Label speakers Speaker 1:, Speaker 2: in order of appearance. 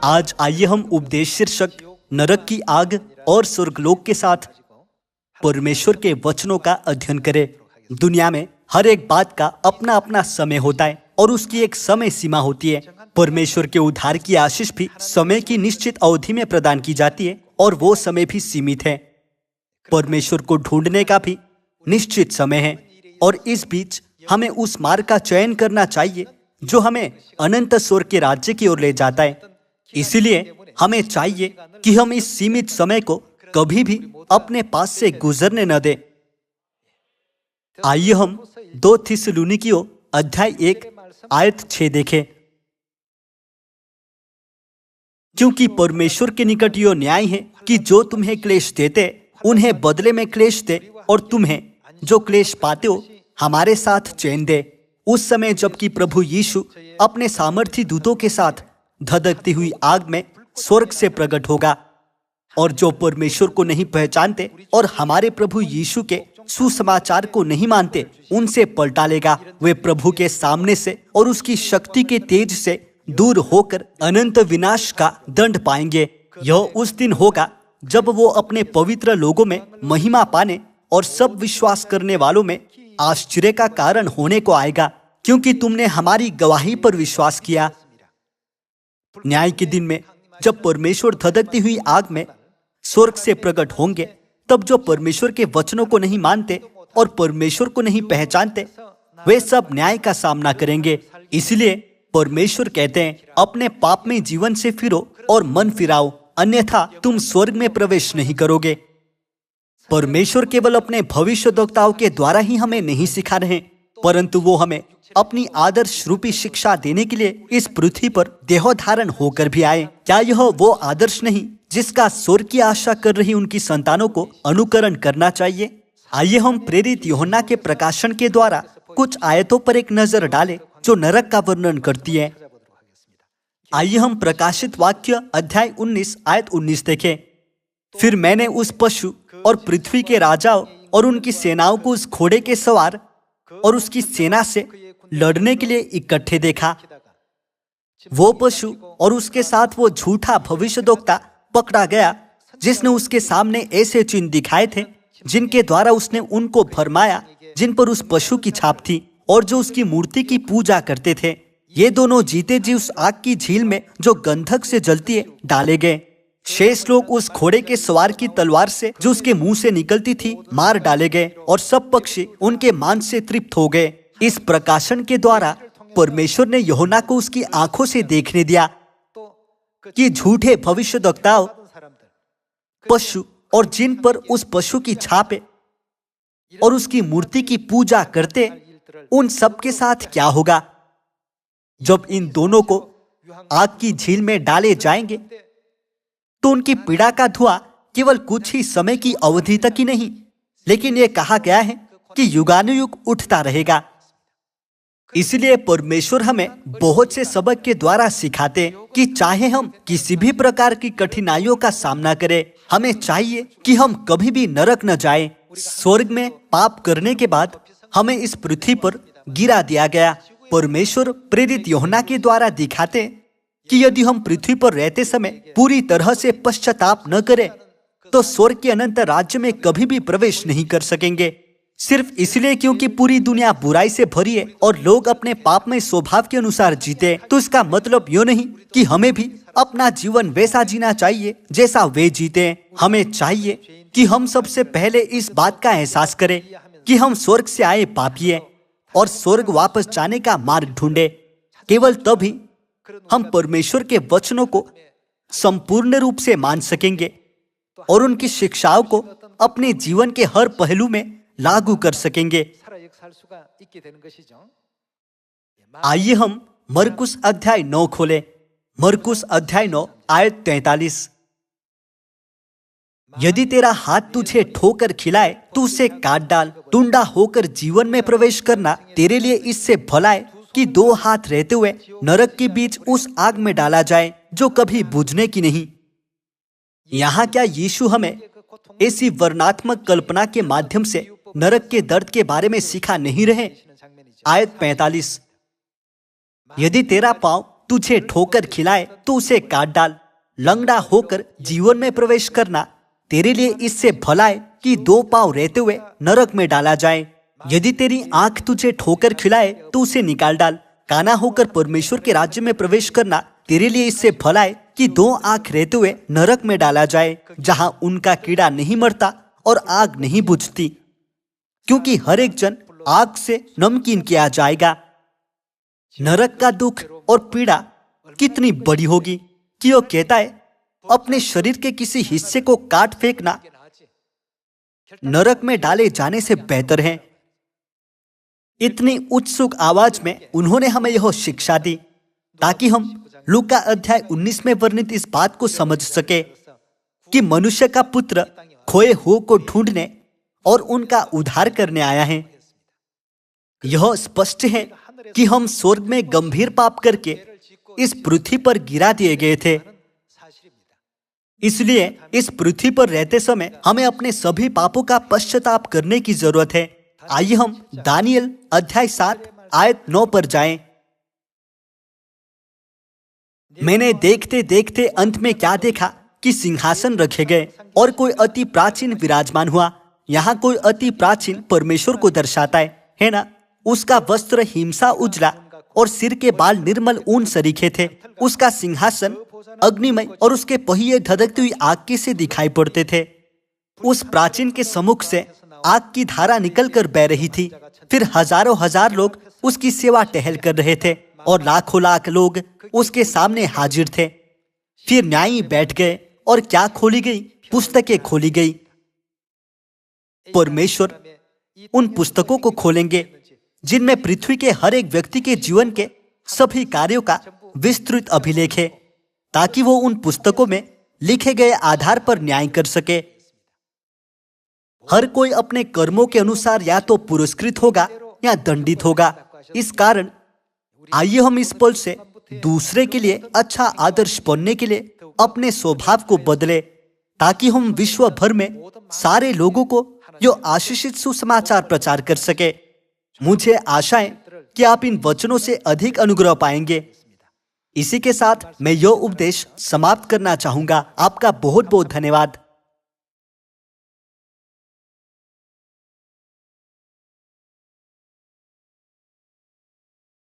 Speaker 1: आज आइए हम उपदेश शीर्षक नरक की आग और स्वर्गलोक के साथ परमेश्वर के वचनों का अध्ययन करें। दुनिया में हर एक बात का अपना अपना समय होता है और उसकी एक समय सीमा होती है। परमेश्वर के उद्धार की आशीष भी समय की निश्चित अवधि में प्रदान की जाती है और वो समय भी सीमित है। परमेश्वर को ढूंढने का भी निश्चित समय है और इस बीच हमें उस मार्ग का चयन करना चाहिए जो हमें अनंत स्वर्ग के राज्य की ओर ले जाता है। इसीलिए हमें चाहिए कि हम इस सीमित समय को कभी भी अपने पास से गुजरने न दें। आइए हम 2 थिस्सलुनीकियों अध्याय 1 आयत 6 देखें। क्योंकि परमेश्वर के निकट यो न्याय है कि जो तुम्हें क्लेश देते उन्हें बदले में क्लेश दे, और तुम्हें जो क्लेश पाते हो हमारे साथ चैन दे। उस समय जबकि प्रभु यीशु अपने सामर्थी दूतों के साथ धधकती हुई आग में स्वर्ग से प्रकट होगा, और जो परमेश्वर को नहीं पहचानते और हमारे प्रभु यीशु के सुसमाचार को नहीं मानते उनसे पलटा लेगा। वे प्रभु के सामने से और उसकी शक्ति के तेज से दूर होकर अनंत विनाश का दंड पाएंगे। यह उस दिन होगा जब वो अपने पवित्र लोगों में महिमा पाने और सब विश्वास करने वालों में आश्चर्य का कारण होने को आएगा, क्योंकि तुमने हमारी गवाही पर विश्वास किया। न्याय के दिन में जब परमेश्वर धधकती हुई आग में स्वर्ग से प्रकट होंगे, तब जो परमेश्वर के वचनों को नहीं मानते और परमेश्वर को नहीं पहचानते वे सब न्याय का सामना करेंगे। इसलिए परमेश्वर कहते हैं, अपने पापमय जीवन से फिरो और मन फिराओ, अन्यथा तुम स्वर्ग में प्रवेश नहीं करोगे। परमेश्वर केवल अपने भविष्यद्वक्ताओं के द्वारा ही हमें नहीं सिखा रहे, परंतु वो हमें अपनी आदर्श रूपी शिक्षा देने के लिए इस पृथ्वी पर देह धारण होकर भी आए। क्या यह वो आदर्श नहीं जिसका स्वर्ग की आशा कर रही उनकी संतानों को अनुकरण करना चाहिए? आइए हम प्रेरित यूहन्ना के प्रकाशन के द्वारा कुछ आयतों पर एक नजर डालें जो नरक का वर्णन करती है। आइए हम प्रकाशित वाक्य अध्याय 19 आयत 19 देखें। फिर मैंने उस पशु और पृथ्वी के राजाओं और उनकी सेनाओं को उस घोड़े के सवार और उसकी सेना से लड़ने के लिए इकट्ठे देखा। वो पशु और उसके साथ वो झूठा भविष्यद्वक्ता पकड़ा गया जिसने उसके सामने ऐसे चिन्ह दिखाए थे जिनके द्वारा उसने उनको भरमाया, जिन पर उस पशु की छाप थी और जो उसकी मूर्ति की पूजा करते थे। ये दोनों जीते जी उस आग की झील में जो गंधक से जलती है डाले गए। शेष लोग उस घोड़े के सवार की तलवार से जो उसके मुंह से निकलती थी मार डाले गए, और सब पक्षी उनके मांस से तृप्त हो गए। इस प्रकाशन के द्वारा परमेश्वर ने यूहन्ना को उसकी आंखों से देखने दिया कि झूठे भविष्यद्वक्ताओं, पशु और जिन पर उस पशु की छाप है और उसकी मूर्ति की पूजा करते, उन सब के साथ क्या होगा जब इन दोनों को आग की झील में डाले जाएंगे। तो उनकी पीड़ा का धुआं केवल कुछ ही समय की अवधि तक ही नहीं, लेकिन यह कहा गया है कि युगानुयुग उठता रहेगा। इसलिए परमेश्वर हमें बहुत से सबक के द्वारा सिखाते हैं कि चाहे हम किसी भी प्रकार की कठिनाइयों का सामना करें, हमें चाहिए कि हम कभी भी नरक न जाएं। स्वर्ग में पाप करने के बाद हमें इस पृथ्वी पर गिरा दिया गया। परमेश्वर प्रेरित यूहन्ना के द्वारा दिखाते हैं कि यदि हम पृथ्वी पर रहते समय पूरी तरह से पश्चाताप न करें तो स्वर्ग के अनंत राज्य में कभी भी प्रवेश नहीं कर सकेंगे। सिर्फ इसलिए क्योंकि पूरी दुनिया बुराई से भरी है और लोग अपने पापमय स्वभाव के अनुसार जीते, तो इसका मतलब यो नहीं कि हमें भी अपना जीवन वैसा जीना चाहिए जैसा वे जीते हैं। हमें चाहिए कि हम सबसे पहले इस बात का एहसास करें कि हम स्वर्ग से आए पापी हैं और स्वर्ग वापस जाने का मार्ग ढूंढे। केवल तभी हम परमेश्वर के वचनों को संपूर्ण रूप से मान सकेंगे और उनकी शिक्षाओं को अपने जीवन के हर पहलू में लागू कर सकेंगे। आइए हम मरकुस अध्याय 9 खोलें। मरकुस अध्याय 9 आयत 43। यदि तेरा हाथ तुझे ठोकर खिलाए तो उसे काट डाल। टुंडा होकर जीवन में प्रवेश करना तेरे लिए इससे भला है कि 2 हाथ रहते हुए नरक के बीच उस आग में डाला जाए जो कभी बुझने की नहीं। यहाँ क्या यीशु हमें ऐसी वर्णनात्मक कल्पना के माध्यम से नरक के दर्द के बारे में सिखा नहीं रहे? आयत 45। यदि तेरा पांव तुझे ठोकर खिलाए तो उसे काट डाल। लंगड़ा होकर जीवन में प्रवेश करना तेरे लिए इससे भला है कि 2 पांव रहते हुए नरक में डाला जाए। यदि तेरी आंख तुझे ठोकर खिलाए तो उसे निकाल डाल। काना होकर परमेश्वर के राज्य में प्रवेश करना तेरे लिए इससे भला है कि 2 आंख रहते हुए नरक में डाला जाए, जहां उनका कीड़ा नहीं मरता और आग नहीं बुझती, क्योंकि हर एक जन आग से नमकीन किया जाएगा। नरक का दुख और पीड़ा कितनी बड़ी होगी कि वो कहता है अपने शरीर के किसी हिस्से को काट फेंकना नरक में डाले जाने से बेहतर है। इतनी उत्सुक आवाज में उन्होंने हमें यह शिक्षा दी ताकि हम लूका अध्याय 19 में वर्णित इस बात को समझ सके कि मनुष्य का पुत्र खोए हुओं को ढूंढने और उनका उद्धार करने आया है। यह स्पष्ट है कि हम स्वर्ग में गंभीर पाप करके इस पृथ्वी पर गिरा दिए गए थे। इसलिए इस पृथ्वी पर रहते समय हमें अपने सभी पापों का पश्चाताप करने की जरूरत है। आइए हम दानियल अध्याय 7 आयत 9 पर जाएं। मैंने देखते देखते अंत में क्या देखा कि सिंहासन रखे गए और कोई अति प्राचीन विराजमान हुआ। यहाँ कोई अति प्राचीन परमेश्वर को दर्शाता है ना। उसका वस्त्र हिमसा उजला और सिर के बाल निर्मल ऊन सरीखे थे। उसका सिंहासन अग्निमय और उसके पहिए धधकती हुई आग के से दिखाई पड़ते थे। उस प्राचीन के सम्मुख से आग की धारा निकलकर बह रही थी। फिर हजारों हजार लोग उसकी सेवा टहल कर रहे थे और लाखों लाख लोग उसके सामने हाजिर थे। फिर न्यायी बैठ गए और क्या खोली गई? पुस्तकें खोली गई। परमेश्वर उन पुस्तकों को खोलेंगे जिनमें पृथ्वी के हर एक व्यक्ति के जीवन के सभी कार्यों का विस्तृत अभिलेख है, ताकि वो उन पुस्तकों में लिखे गए आधार पर न्याय कर सके। हर कोई अपने कर्मों के अनुसार या तो पुरस्कृत होगा या दंडित होगा। इस कारण आइए हम इस पल से दूसरे के लिए अच्छा आदर्श बनने के लिए अपने स्वभाव को बदले, ताकि हम विश्व भर में सारे लोगों को जो आशीषित सुसमाचार प्रचार कर सके। मुझे आशा है कि आप इन वचनों से अधिक अनुग्रह पाएंगे। इसी के साथ मैं यह उपदेश समाप्त करना चाहूंगा। आपका बहुत बहुत धन्यवाद।